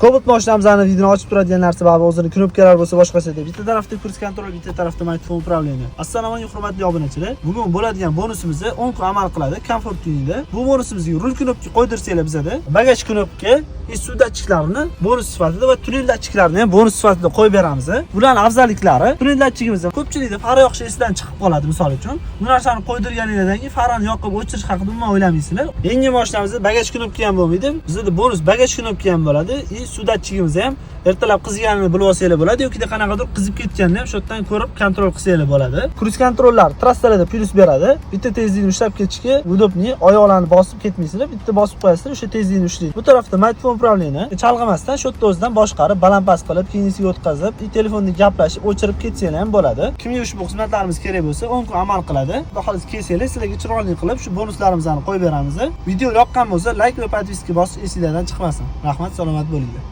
Cobalt mashinamizning videoni ochib turadigan narsa bor, o'zining knopkalar bo'lsa boshqasida. Bitta tarafda kurs kontrol, bitta tarafda mikrofon upravleniya. Assalomu alaykum hurmatli obunachilar. Bugun bo'ladigan bonusimizni 10 kun amal qiladi Comfort Tuningda. Bu bonusimizga rul knopka qo'ydirsanglar bizada bagaj knopka, suv datchiklarini bonus sifatida va tuning datchiklarini ham bonus sifatida qo'yib beramiz. Bularning afzalliklari, tuning datchigimizda ko'pchilikda far yoqish esidan chiqib qoladi misol uchun. Bu narsani qo'ydirganingizdan keyin farni yoqib o'chirish haqida umuman o'ylamaysizlar. Yangi mashinamizda bagaj knopka ham bo'lmaydi. Bizda bonus bagaj knopka ham bo'ladi. Suv datchigimiz ham ertalab qiziganini bilib olsanglar bo'ladi yoki qanaqadir qizib ketganini ham shu yerdan ko'rib kontrol qilsanglar bo'ladi. Kruz kontrollar trassalarda plyus beradi. Bitta tezlikni ushlab ketishga udobni, oyoqlarni bosib ketmaysizlar. Bitta bosib qo'yasizlar, o'sha tezlikni ushlaydi. Bu tarafda mikrofon upravleniya. Chalg'imasdan shu yerda o'zidan boshqarib, balandpast qilib, keyinisiga o'tkazib, telefonni gaplashib, o'chirib ketsanglar ham bo'ladi. Kimga ushbu xizmatlarimiz kerak bo'lsa, 10 kun amal qiladi. Xudo xolisa kelsanglar, sizlarga chiroyli qilib shu bonuslarimizni qo'yib beramiz. Video yoqqan bo'lsa, like va podpiska bosish esingizdan chiqmasin. Rahmat, salomat bo'linglar.